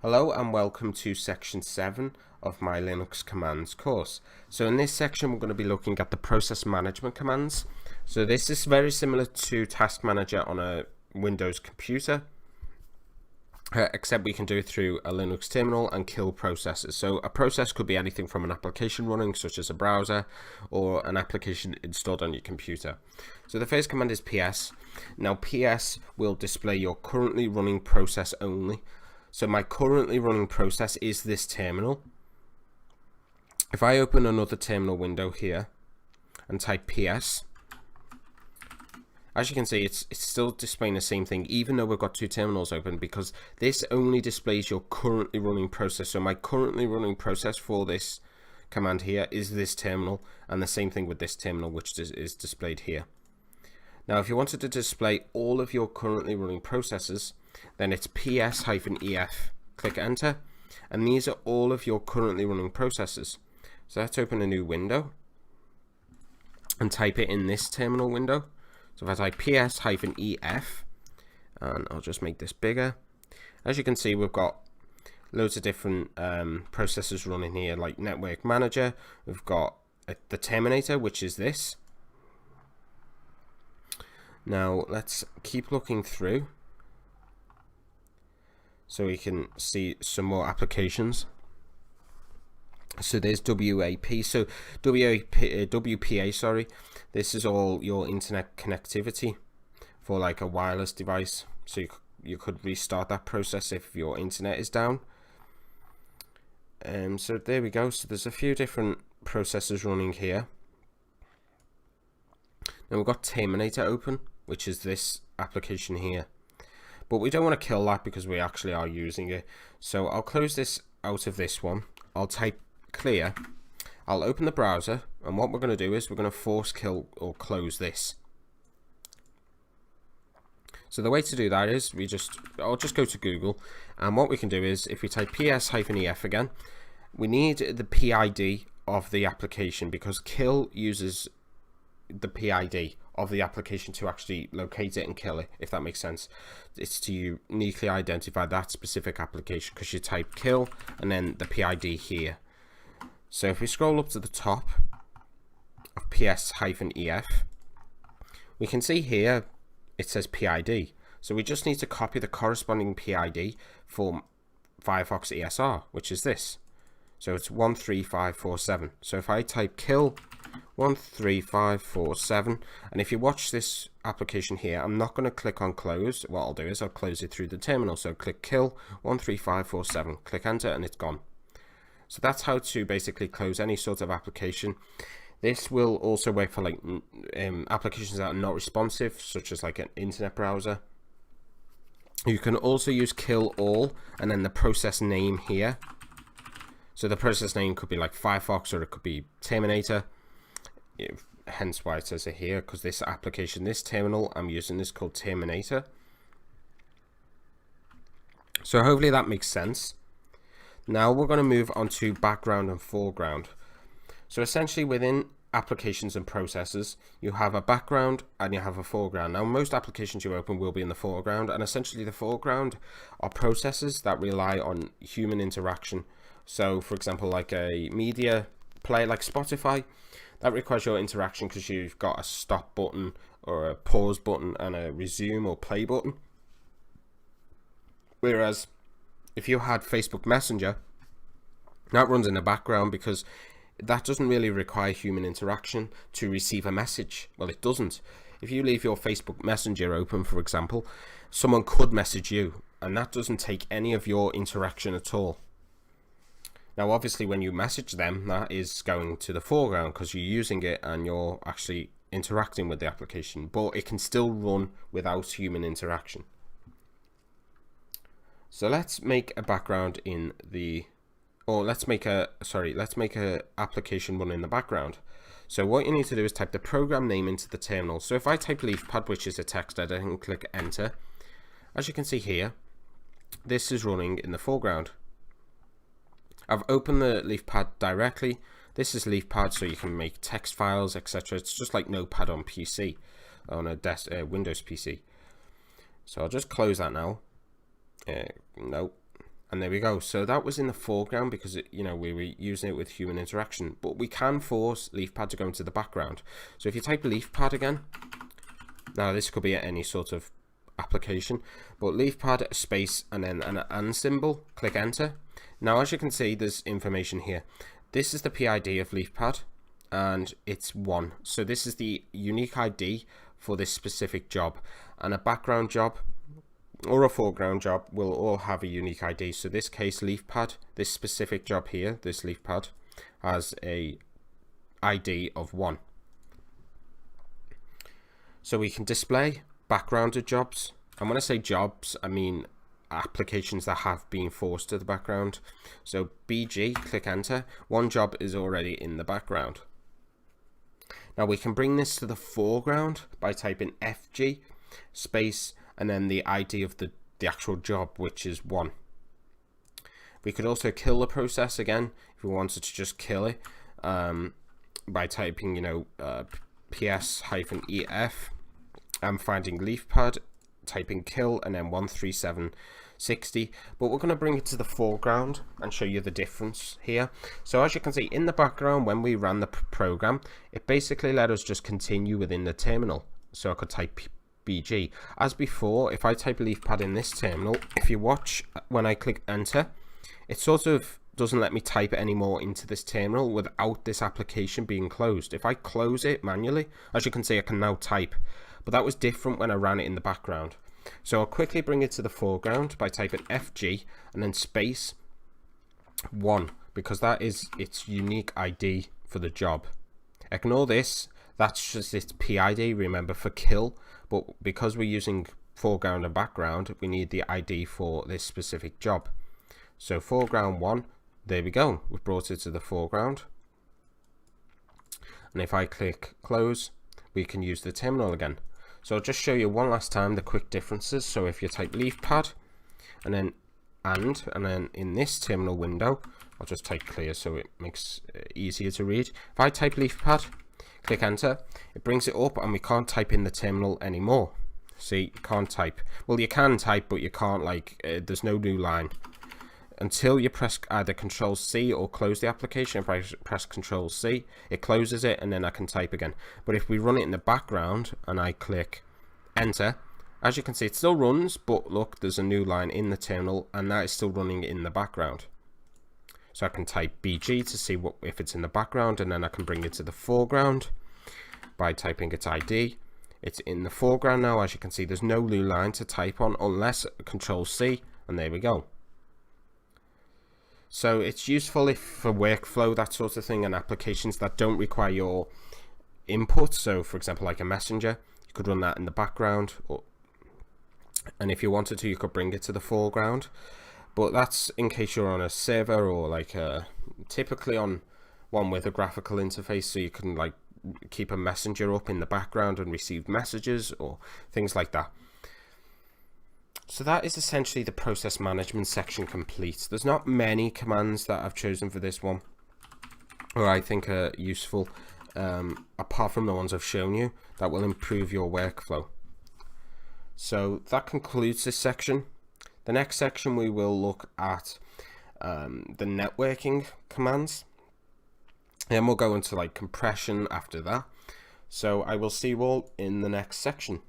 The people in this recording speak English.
Hello and welcome to section 7 of my Linux commands course. So in this section we're going to be looking at the process management commands. So this is very similar to Task Manager on a Windows computer, except we can do it through a Linux terminal and kill processes. So a process could be anything from an application running, such as a browser, or an application installed on your computer. So the first command is ps. Now ps will display your currently running process only. So my currently running process is this terminal. If I open another terminal window here and type ps, as you can see, it's still displaying the same thing, even though we've got two terminals open, because this only displays your currently running process. So my currently running process for this command here is this terminal, and the same thing with this terminal, which is displayed here. Now, if you wanted to display all of your currently running processes, then it's ps-ef, click enter, and these are all of your currently running processes. So let's open a new window and type it in this terminal window. So if I type ps-ef, and I'll just make this bigger, as you can see, we've got loads of different processes running here, like Network Manager. We've got the Terminator, which is this. Now let's keep looking through so we can see some more applications. So there's WAP. So WPA, sorry, this is all your internet connectivity for like a wireless device. So you could restart that process if your internet is down. So there we go. So there's a few different processes running here. Now we've got Terminator open, which is this application here. But we don't want to kill that because we actually are using it. So I'll close this out of this one. I'll type clear. I'll open the browser, and what we're going to do is we're going to force kill or close this. So the way to do that is I'll just go to Google, and what we can do is if we type ps-ef again, we need the PID of the application, because kill uses the PID of the application to actually locate it and kill it, if that makes sense. It's to uniquely identify that specific application, because you type kill and then the PID here. So if we scroll up to the top of ps-ef, we can see here it says PID. So we just need to copy the corresponding PID for Firefox ESR, which is this. So it's 13547. So if I type kill 13547, and if you watch this application here, I'm not going to click on close. What I'll do is I'll close it through the terminal. So click kill 13547, click enter, and it's gone. So that's how to basically close any sort of application. This will also work for like applications that are not responsive, such as like an internet browser. You can also use kill all and then the process name here. So the process name could be like Firefox, or it could be Terminator. Hence why it says it here, because this application, this terminal I'm using, is called Terminator. So hopefully that makes sense. Now we're going to move on to background and foreground. So essentially within applications and processes, you have a background and you have a foreground. Now most applications you open will be in the foreground, and essentially the foreground are processes that rely on human interaction. So for example, like a media player like Spotify, that requires your interaction because you've got a stop button or a pause button and a resume or play button. Whereas if you had Facebook Messenger, that runs in the background because that doesn't really require human interaction to receive a message. Well, it doesn't. If you leave your Facebook Messenger open, for example, someone could message you, and that doesn't take any of your interaction at all. Now, obviously, when you message them, that is going to the foreground because you're using it and you're actually interacting with the application, but it can still run without human interaction. So let's make a background in the, or let's make a application run in the background. So what you need to do is type the program name into the terminal. So if I type LeafPad, which is a text editor, and click enter, as you can see here, this is running in the foreground. I've opened the LeafPad directly. This is LeafPad, so you can make text files, etc. It's just like Notepad on PC, on a Windows PC. So I'll just close that now. No. And there we go. So that was in the foreground because we were using it with human interaction, but we can force LeafPad to go into the background. So if you type LeafPad again, now this could be any sort of application, but LeafPad space and then an and symbol, click enter. Now as you can see, there's information here. This is the PID of LeafPad and it's 1. So this is the unique ID for this specific job, and a background job or a foreground job will all have a unique ID. So this case, LeafPad, this specific job here, this LeafPad has a ID of 1. So we can display backgrounded jobs, and when I say jobs, I mean applications that have been forced to the background. So BG, click enter, one job is already in the background. Now we can bring this to the foreground by typing FG space and then the ID of the actual job, which is 1. We could also kill the process again if we wanted to just kill it by typing PS-EF and finding LeafPad, typing kill and then 13760, but we're going to bring it to the foreground and show you the difference here. So as you can see in the background, when we ran the program, it basically let us just continue within the terminal. So I could type BG as before. If I type LeafPad in this terminal, if you watch when I click enter, it sort of doesn't let me type anymore into this terminal without this application being closed. If I close it manually, as you can see, I can now type, but that was different when I ran it in the background. So I'll quickly bring it to the foreground by typing FG and then space 1, because that is its unique ID for the job. Ignore this, that's just its PID, remember, for kill, but because we're using foreground and background, we need the ID for this specific job. So foreground 1, there we go, we've brought it to the foreground. And if I click close, we can use the terminal again. So I'll just show you one last time the quick differences. So if you type LeafPad and then in this terminal window, I'll just type clear so it makes it easier to read. If I type LeafPad, click enter, it brings it up and we can't type in the terminal anymore. See, you can't type. Well, you can type, but you can't, there's no new line. Until you press either Control C or close the application. If I press Control C, it closes it and then I can type again. But if we run it in the background and I click enter, as you can see, it still runs, but look, there's a new line in the terminal and that is still running in the background. So I can type BG to see if it's in the background, and then I can bring it to the foreground by typing its ID. It's in the foreground now. As you can see, there's no new line to type on unless Control C, and there we go. So it's useful for workflow, that sort of thing, and applications that don't require your input. So for example, like a messenger, you could run that in the background, and if you wanted to, you could bring it to the foreground. But that's in case you're on a server or typically on one with a graphical interface, so you can keep a messenger up in the background and receive messages or things like that. So that is essentially the process management section complete. There's not many commands that I've chosen for this one or I think are useful, apart from the ones I've shown you, that will improve your workflow. So that concludes this section. The next section we will look at the networking commands, and we'll go into compression after that. So I will see you all in the next section.